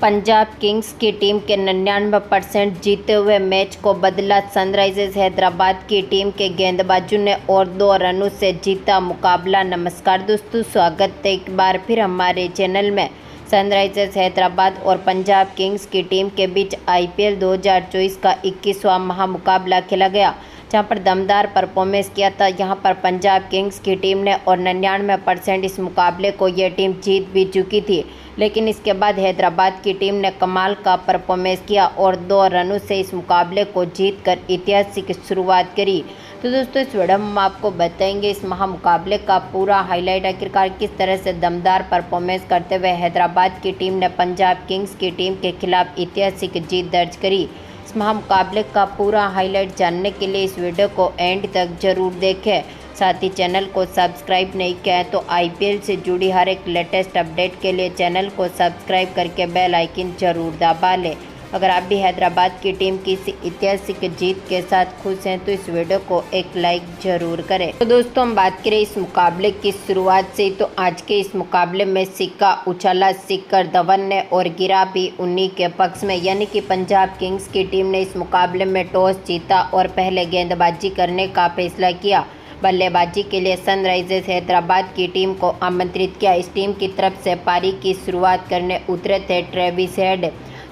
Punjab Kings की team के 99% जीते हुए मैच को बदला सनराइजर्स हैदराबाद की टीम के गेंदबाजों ने और 2 रनों से जीता मुकाबला। नमस्कार दोस्तों, स्वागत है एक बार फिर हमारे चैनल में। सनराइजर्स हैदराबाद और पंजाब किंग्स की टीम के बीच आईपीएल 2024 का 21वां महामुकाबला खेला गया, जहां पर दमदार परफॉर्मेंस किया था। यहां पर पंजाब किंग्स की टीम ने और 99% इस मुकाबले को ये टीम जीत भी चुकी थी, लेकिन इसके बाद हैदराबाद की टीम ने कमाल का परफॉर्मेंस किया और 2 रनों से इस मुकाबले को जीतकर ऐतिहासिक शुरुआत करी। तो दोस्तों, इस वीडियो में हम आपको बताएंगे इस महामुकाबले का पूरा हाईलाइट, आखिरकार किस तरह से दमदार परफॉर्मेंस करते हुए हैदराबाद की टीम ने पंजाब किंग्स की टीम के खिलाफ ऐतिहासिक जीत दर्ज करी। इस महामुकाबले का पूरा हाईलाइट जानने के लिए इस वीडियो को एंड तक जरूर देखें। साथ ही चैनल को सब्सक्राइब नहीं किया है तो आईपीएल से जुड़ी हर एक लेटेस्ट अपडेट के लिए चैनल को सब्सक्राइब करके बेल आइकन जरूर दबा लें। अगर आप भी हैदराबाद की टीम की इस ऐतिहासिक जीत के साथ खुश हैं तो इस वीडियो को एक लाइक जरूर करें। तो दोस्तों, हम बात करें इस मुकाबले की शुरुआत से, तो आज के इस मुकाबले में सिक्का उछाला शिखर धवन ने और गिरा भी उन्हीं के पक्ष में, यानी कि पंजाब किंग्स की टीम ने इस मुकाबले में टॉस जीता और पहले गेंदबाजी करने का फैसला किया। बल्लेबाजी के लिए सनराइजर्स हैदराबाद की टीम को आमंत्रित किया। इस टीम की तरफ से पारी की शुरुआत करने उतरे थे ट्रेविस हेड,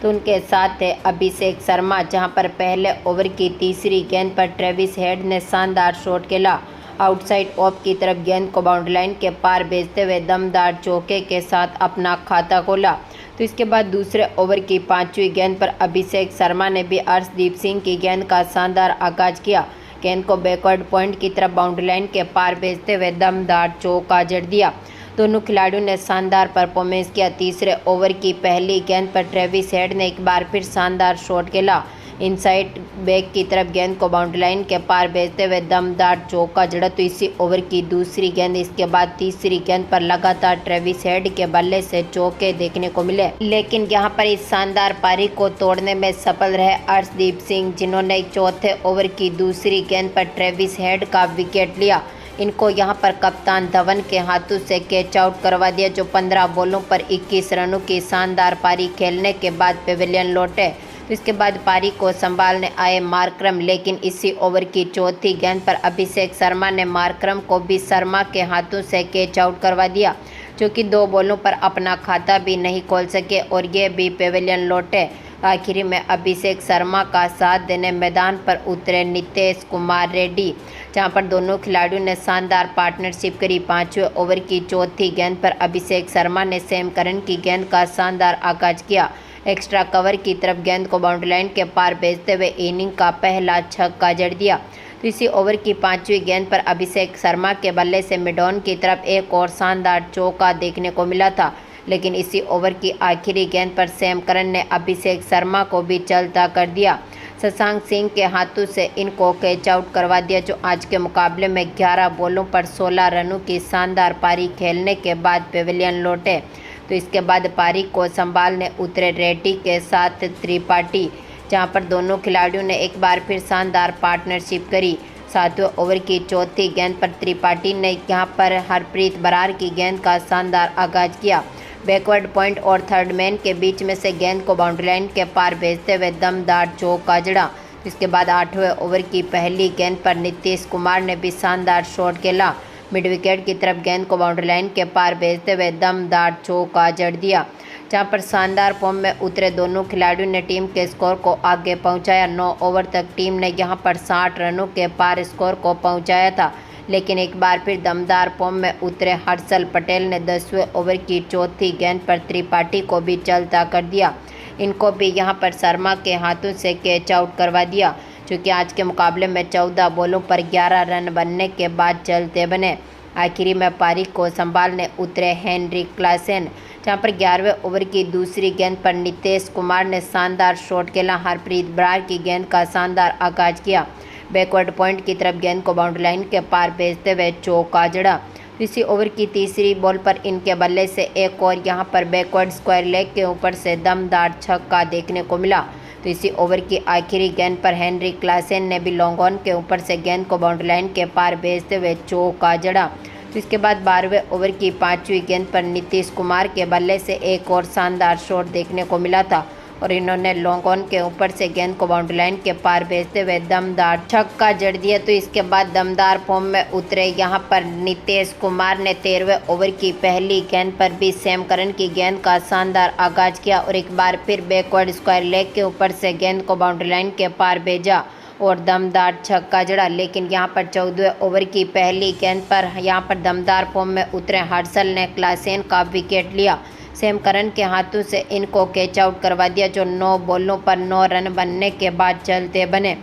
तो उनके साथ थे अभिषेक शर्मा, जहां पर पहले ओवर की तीसरी गेंद पर ट्रेविस हेड ने शानदार शॉट खेला। आउटसाइड ऑफ की तरफ गेंद को बाउंड्री लाइन के पार भेजते हुए दमदार चौके के साथ अपना खाता खोला। तो इसके बाद दूसरे ओवर की 5वीं गेंद पर अभिषेक शर्मा ने भी अर्शदीप सिंह की गेंद का शानदार आगाज किया। गेंद को बैकवर्ड पॉइंट की तरफ बाउंड्री लाइन के पार भेजते हुए दमदार चौका जड़ दिया। दोनों खिलाड़ियों ने शानदार परफॉर्मेंस किया। तीसरे ओवर की पहली गेंद पर ट्रेविस हेड ने एक बार फिर शानदार शॉट खेला। इनसाइड बैक की तरफ गेंद को बाउंड्री लाइन के पार भेजते हुए दमदार चौका जड़ा। तो इसी ओवर की दूसरी गेंद, इसके बाद तीसरी गेंद पर लगातार ट्रेविस हेड के बल्ले से चौके देखने को मिले, लेकिन यहां पर इस शानदार पारी को तोड़ने में सफल रहे अर्शदीप सिंह, जिन्होंने चौथे ओवर की दूसरी गेंद पर ट्रेविस हेड का विकेट लिया। इनको यहां पर कप्तान धवन के हाथों से कैच आउट करवा दिया, जो 15 बॉलों पर 21 रनों की शानदार पारी खेलने के बाद पेविलियन लौटे। तो इसके बाद पारी को संभालने आए मार्करम, लेकिन इसी ओवर की चौथी गेंद पर अभिषेक शर्मा ने मार्करम को भी शर्मा के हाथों से कैच आउट करवा दिया, जो कि 2 बॉलों पर अपना खाता भी नहीं खोल सके और ये भी पेविलियन लौटे। आखिरी में अभिषेक शर्मा का साथ देने मैदान पर उतरे नीतीश कुमार रेड्डी, जहां पर दोनों खिलाड़ियों ने शानदार पार्टनरशिप करी। 5वें ओवर की चौथी गेंद पर अभिषेक शर्मा ने सैम करन की गेंद का शानदार आगाज किया। एक्स्ट्रा कवर की तरफ गेंद को बाउंड्री लाइन के पार भेजते हुए इनिंग का पहला छक्का जड़ दिया। तो इसी ओवर की 5वीं गेंद पर अभिषेक शर्मा के बल्ले से मिडॉन की तरफ एक और शानदार चौका देखने को मिला था, लेकिन इसी ओवर की आखिरी गेंद पर सैम करन ने अभिषेक शर्मा को भी चलता कर दिया। शशांक सिंह के हाथों से इनको कैच आउट करवा दिया, जो आज के मुकाबले में 11 बॉलों पर 16 रनों की शानदार पारी खेलने के बाद पेविलियन लौटे। तो इसके बाद पारी को संभालने उतरे रेड्डी के साथ त्रिपाठी, जहां पर दोनों खिलाड़ियों ने एक बार फिर शानदार पार्टनरशिप करी। 7वें ओवर की चौथी गेंद पर त्रिपाठी ने यहां पर हरप्रीत बरार की गेंद का शानदार आगाज किया। बैकवर्ड पॉइंट और थर्ड मैन के बीच में से गेंद को बाउंड्री लाइन के पार भेजते हुए दमदार चौका जड़ा। इसके बाद 8वें ओवर की पहली गेंद पर नीतीश कुमार ने भी शानदार शॉट खेला। मिड विकेट की तरफ गेंद को बाउंड्री लाइन के पार भेजते हुए दमदार चौका जड़ दिया, जहां पर शानदार फॉर्म में उतरे दोनों खिलाड़ियों ने टीम के स्कोर को आगे पहुंचाया। 9 ओवर तक टीम ने यहां पर 60 रनों के पार स्कोर को पहुंचाया था, लेकिन एक बार फिर दमदार फॉर्म में उतरे हर्षल पटेल ने 10वें ओवर की चौथी गेंद पर त्रिपाठी को भी चलता कर दिया। इनको भी यहां पर शर्मा के हाथों से कैच आउट करवा दिया, चूँकि आज के मुकाबले में 14 बॉलों पर 11 रन बनने के बाद चलते बने। आखिरी में पारी को संभालने उतरे हेनरिक क्लासेन, जहां पर 11वें ओवर की दूसरी गेंद पर नीतीश कुमार ने शानदार शॉट खेला। हरप्रीत बरार की गेंद का शानदार आगाज किया। बैकवर्ड पॉइंट की तरफ गेंद को बाउंड्री लाइन के पार भेजते हुए चौका जड़ा। इसी ओवर की तीसरी बॉल पर इनके बल्ले से एक और यहां पर बैकवर्ड स्क्वायर लेग के ऊपर से दमदार छक्का देखने को मिला। तो इसी ओवर की आखिरी गेंद पर हेनरिक क्लासेन ने भी लॉन्ग ऑन के ऊपर से गेंद को बाउंड्री लाइन के पार भेजते हुए चौका जड़ा। तो इसके बाद 12वें ओवर की 5वीं गेंद पर नीतीश कुमार के बल्ले से एक और शानदार शॉट देखने को मिला था और इन्होंने लॉन्ग ऑन के ऊपर से गेंद को बाउंड्री लाइन के पार भेजते हुए दमदार छक्का जड़ दिया। तो इसके बाद दमदार फॉर्म में उतरे यहां पर नीतीश कुमार ने 13वें ओवर की पहली गेंद पर भी सैम करन की गेंद का शानदार आगाज किया और एक बार फिर बैकवर्ड स्क्वायर लेग के ऊपर से गेंद को बाउंड्री लाइन के पार भेजा और दमदार छक्का जड़ा। लेकिन यहां पर 14वें ओवर की पहली गेंद पर यहां पर दमदार फॉर्म में उतरे हर्षल ने क्लासेन का विकेट लिया। सैम करन के हाथों से इनको कैच आउट करवा दिया, जो 9 बॉलों पर 9 रन बनने के बाद चलते बने।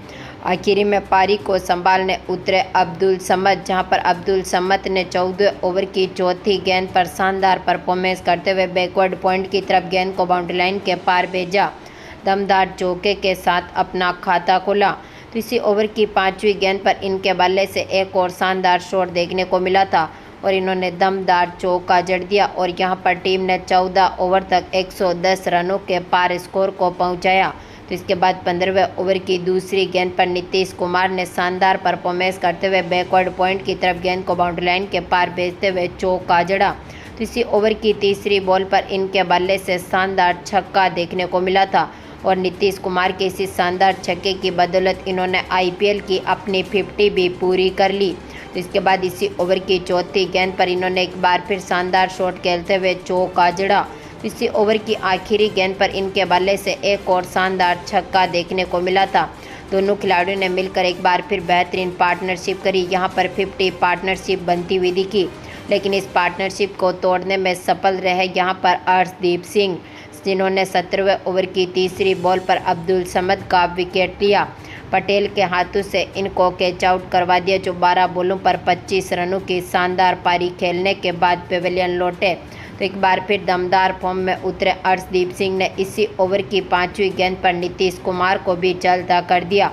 आखिरी में पारी को संभालने उतरे अब्दुल समद, जहां पर अब्दुल समद ने 14वें ओवर की चौथी गेंद पर शानदार परफॉर्मेंस करते हुए बैकवर्ड पॉइंट की तरफ गेंद को बाउंड्री लाइन के पार भेजा, दमदार चौके के साथ अपना खाता खोला। तो इसी ओवर की 5वीं गेंद पर इनके बल्ले से एक और शानदार शॉट देखने को मिला था और इन्होंने दमदार चौका जड़ दिया और यहां पर टीम ने 14 ओवर तक 110 रनों के पार स्कोर को पहुंचाया। तो इसके बाद 15वें ओवर की दूसरी गेंद पर नीतीश कुमार ने शानदार परफॉर्मेंस करते हुए बैकवर्ड पॉइंट की तरफ गेंद को बाउंड्री लाइन के पार भेजते हुए चौका जड़ा। तो इसी ओवर की तीसरी बॉल पर इनके बल्ले से शानदार छक्का देखने को मिला था और नीतीश कुमार के इसी शानदार छक्के की बदौलत इन्होंने आईपीएल की अपनी 50 भी पूरी कर ली। तो इसके बाद इसी ओवर की चौथी गेंद पर इन्होंने एक बार फिर शानदार शॉट खेलते हुए चौका जड़ा। इसी ओवर की आखिरी गेंद पर इनके बल्ले से एक और शानदार छक्का देखने को मिला था। दोनों खिलाड़ियों ने मिलकर एक बार फिर बेहतरीन पार्टनरशिप करी। यहां पर 50 पार्टनरशिप बनती हुई दिखी, लेकिन इस पार्टनरशिप को तोड़ने में सफल रहे यहां पर अर्शदीप सिंह, जिन्होंने 17वें ओवर की तीसरी बॉल पर अब्दुल समद का विकेट लिया। पटेल के हाथों से इनको कैच आउट करवा दिया, जो 12 बॉलों पर 25 रनों की शानदार पारी खेलने के बाद पेविलियन लौटे। तो एक बार फिर दमदार फॉर्म में उतरे अर्शदीप सिंह ने इसी ओवर की 5वीं गेंद पर नीतीश कुमार को भी चलता कर दिया।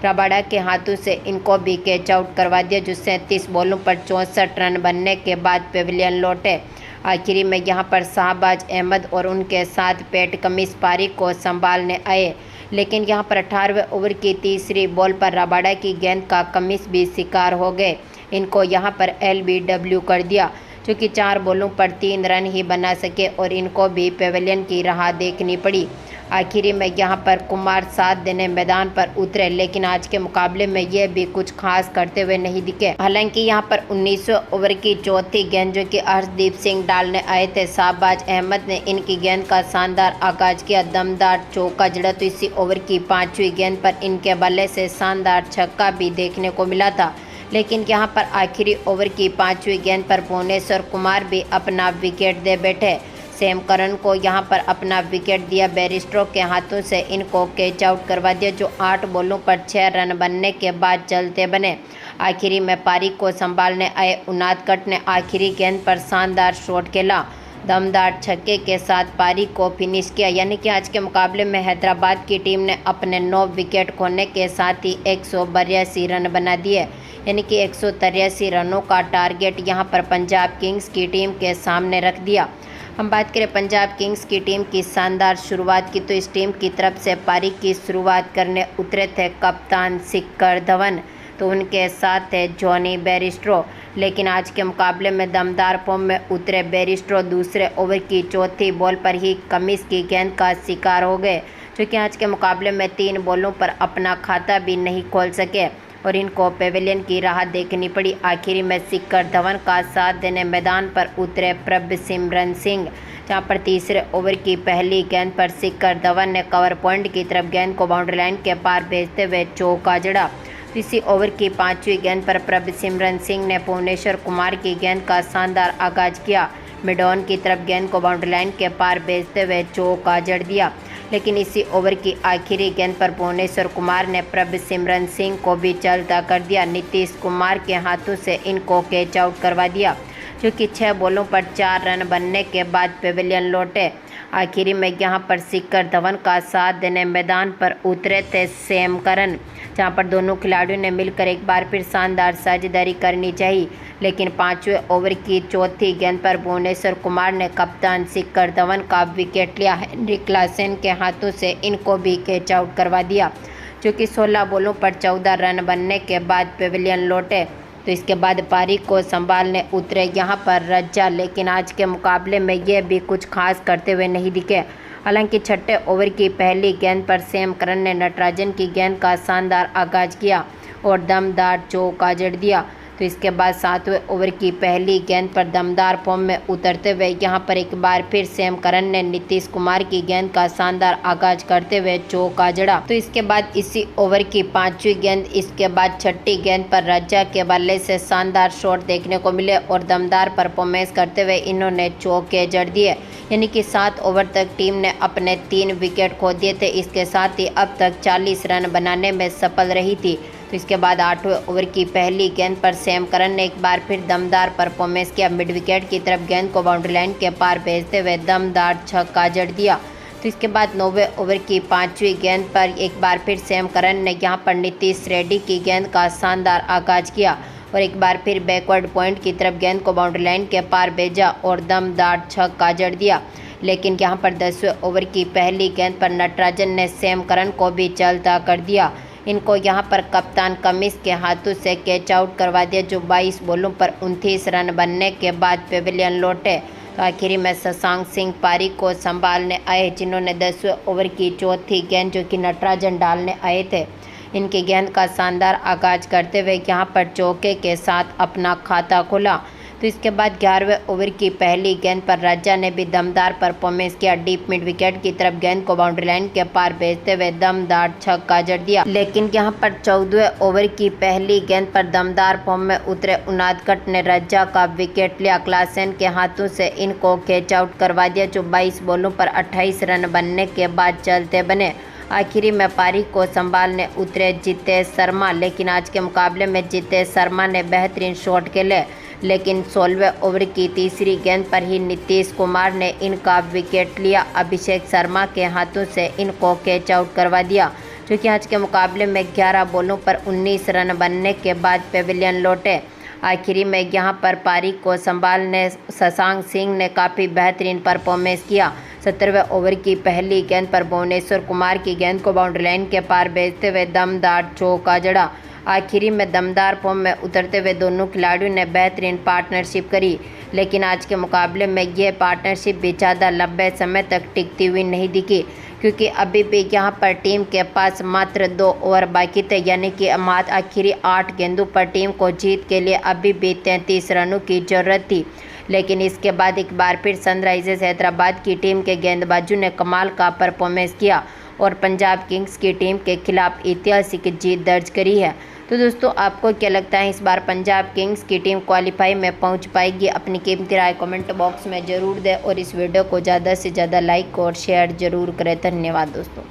रबाडा के हाथों से इनको भी कैच आउट करवा दिया, जो 37 बॉलों पर 64 रन बनने के बाद पेविलियन लौटे। आखिरी में यहां पर शाहबाज अहमद और उनके साथ पैट कमिंस पारी को संभालने आए, लेकिन यहां पर 18वें ओवर की तीसरी बॉल पर रबाडा की गेंद का कमिंस भी शिकार हो गए। इनको यहां पर LBW कर दिया, जो कि 4 बॉलों पर 3 रन ही बना सके और इनको भी पेविलियन की राह देखनी पड़ी। आखिरी में यहां पर कुमार साथ देने मैदान पर उतरे, लेकिन आज के मुकाबले में ये भी कुछ खास करते हुए नहीं दिखे। हालांकि यहां पर 19वें ओवर की चौथी गेंद जो कि अर्शदीप सिंह डालने आए थे, शाहबाज अहमद ने इनकी गेंद का शानदार आगाज किया, दमदार चौका जड़ा। तो इसी ओवर की 5वीं गेंद पर इनके बल्ले से शानदार छक्का भी देखने को मिला था, लेकिन यहां पर आखिरी ओवर की 5वीं गेंद पर भुवनेश्वर कुमार भी अपना विकेट दे बैठे। सैम करन को यहां पर अपना विकेट दिया, बैरिस्टो के हाथों से इनको कैच आउट करवा दिया, जो 8 बॉलों पर 6 रन बनने के बाद चलते बने। आखिरी में पारी को संभालने आए उनादकट ने आखिरी गेंद पर शानदार शॉट खेला, दमदार छक्के के साथ पारी को फिनिश किया। यानी कि आज के मुकाबले में हैदराबाद की टीम ने अपने 9 विकेट खोने के साथ ही 182 रन बना दिए, यानी कि 183 रनों का टारगेट यहां पर पंजाब किंग्स की टीम के सामने रख दिया। हम बात करें पंजाब किंग्स की टीम की शानदार शुरुआत की, तो इस टीम की तरफ से पारी की शुरुआत करने उतरे थे कप्तान शिखर धवन, तो उनके साथ थे जॉनी बैरिस्टो। लेकिन आज के मुकाबले में दमदार फॉर्म में उतरे बैरिस्टो दूसरे ओवर की चौथी बॉल पर ही कमिंस की गेंद का शिकार हो गए, जो कि आज के मुकाबले में 3 बॉलों पर अपना खाता भी नहीं खोल सके और इनको पेविलियन की राह देखनी पड़ी। आखिरी में शिखर धवन का साथ देने मैदान पर उतरे प्रभसिमरन सिंह, जहां पर तीसरे ओवर की पहली गेंद पर शिखर धवन ने कवर पॉइंट की तरफ गेंद को बाउंड्री लाइन के पार भेजते हुए चौका जड़ा। इसी ओवर की 5वीं गेंद पर प्रभसिमरन सिंह ने भुवनेश्वर कुमार की गेंद का शानदार आगाज किया, मिडॉन की तरफ गेंद को बाउंड्री लाइन के पार भेजते हुए चौका जड़ दिया। लेकिन इसी ओवर की आखिरी गेंद पर भुवनेश्वर कुमार ने प्रभसिमरन सिंह को भी चलता कर दिया। नीतीश कुमार के हाथों से इनको कैच आउट करवा दिया, जो कि 6 बॉलों पर 4 रन बनने के बाद पेविलियन लौटे। आखिरी में यहां पर शिखर धवन का साथ देने मैदान पर उतरे थे सैम करन, जहां पर दोनों खिलाड़ियों ने मिलकर एक बार फिर शानदार साझेदारी करनी चाहिए। लेकिन 5वें ओवर की चौथी गेंद पर भुवनेश्वर कुमार ने कप्तान शिखर धवन का विकेट लिया। हेनरी क्लासेन के हाथों से इनको भी कैच आउट करवा दिया, जो कि 16 बॉलों पर 14 रन बनने के बाद पेविलियन लौटे। तो इसके बाद पारी को संभालने उतरे यहाँ पर रज्जा, लेकिन आज के मुकाबले में ये भी कुछ खास करते हुए नहीं दिखे। हालांकि छठे ओवर की पहली गेंद पर सैम करन ने नटराजन की गेंद का शानदार आगाज किया और दमदार चौका जड़ दिया। तो इसके बाद सातवें ओवर की पहली गेंद पर दमदार फॉर्म में उतरते हुए यहाँ पर एक बार फिर सैम करन ने नीतीश कुमार की गेंद का शानदार आगाज करते हुए चौका जड़ा। तो इसके बाद इसी ओवर की पांचवी गेंद, इसके बाद छठी गेंद पर रज्जा के बल्ले से शानदार शॉट देखने को मिले और दमदार परफॉर्मेंस करते हुए इन्होंने चौके जड़ दिए। यानी कि 7 ओवर तक टीम ने अपने 3 विकेट खो दिए थे। इसके साथ ही अब तक 40 रन बनाने में सफल रही थी। तो इसके बाद 8वें ओवर की पहली गेंद पर सैम करन ने एक बार फिर दमदार परफॉर्मेंस किया। मिड विकेट की तरफ गेंद को बाउंड्री लाइन के पार भेजते हुए दमदार छक्का जड़ दिया। तो इसके बाद 9वें ओवर की 5वीं गेंद पर एक बार फिर सैम करन ने यहां पर नीतीश रेड्डी की गेंद का शानदार आगाज किया और एक बार फिर बैकवर्ड पॉइंट की तरफ गेंद को बाउंड्री लाइन के पार भेजा और दमदार छक्का जड़ दिया। लेकिन यहां पर 10वें ओवर की पहली गेंद पर नटराजन ने सैम करन को भी चलता कर दिया। इनको यहां पर कप्तान कमिंस के हाथों से कैच आउट करवा दिया, जो 22 बॉलों पर 29 रन बनने के बाद पेविलियन लौटे। तो आखिरी में शशांक सिंह पारी को संभालने आए, जिन्होंने 10वें ओवर की चौथी गेंद जो कि नटराजन डालने आए थे, इनकी गेंद का शानदार आगाज करते हुए यहाँ पर चौके के साथ अपना खाता खोला। तो इसके बाद 11वें ओवर की पहली गेंद पर रज्जा ने भी दमदार परफॉर्मेंस किया। डीप मिड विकेट की तरफ गेंद को बाउंड्री लाइन के पार भेजते हुए दमदार छक्का जड़ दिया। लेकिन यहाँ पर 14वें ओवर की पहली गेंद पर दमदार फॉर्म में उतरे उनादकट ने रज्जा का विकेट लिया। क्लासेन के हाथों से इनको कैच आउट करवा दिया, जो 22 बॉलों पर 28 रन बनने के बाद चलते बने। आखिरी में पारी को संभालने उतरे जितेश शर्मा, लेकिन आज के मुकाबले में जितेश शर्मा ने बेहतरीन शॉट खेले, लेकिन 16वें ओवर की तीसरी गेंद पर ही नीतीश कुमार ने इनका विकेट लिया। अभिषेक शर्मा के हाथों से इनको कैच आउट करवा दिया, जो कि आज के मुकाबले में 11 बॉलों पर 19 रन बनने के बाद पेविलियन लौटे। आखिरी में यहाँ पर पारी को संभालने शशांक सिंह ने काफ़ी बेहतरीन परफॉर्मेंस किया। 17वें ओवर की पहली गेंद पर भुवनेश्वर कुमार की गेंद को बाउंड्री लाइन के पार भेजते हुए दमदार चौका जड़ा। आखिरी में दमदार फॉर्म में उतरते हुए दोनों खिलाड़ियों ने बेहतरीन पार्टनरशिप करी, लेकिन आज के मुकाबले में यह पार्टनरशिप भी ज़्यादा लंबे समय तक टिकती हुई नहीं दिखी, क्योंकि अभी भी यहाँ पर टीम के पास मात्र 2 ओवर बाकी थे। यानी कि आखिरी 8 गेंदों पर टीम को जीत के लिए अभी भी 33 रनों की ज़रूरत थी। लेकिन इसके बाद एक बार फिर सनराइजर्स हैदराबाद की टीम के गेंदबाजों ने कमाल का परफॉर्मेंस किया और पंजाब किंग्स की टीम के खिलाफ ऐतिहासिक जीत दर्ज करी है। तो दोस्तों, आपको क्या लगता है, इस बार पंजाब किंग्स की टीम क्वालिफाई में पहुंच पाएगी? अपनी कीमती राय कमेंट बॉक्स में ज़रूर दें और इस वीडियो को ज़्यादा से ज़्यादा लाइक और शेयर ज़रूर करें। धन्यवाद दोस्तों।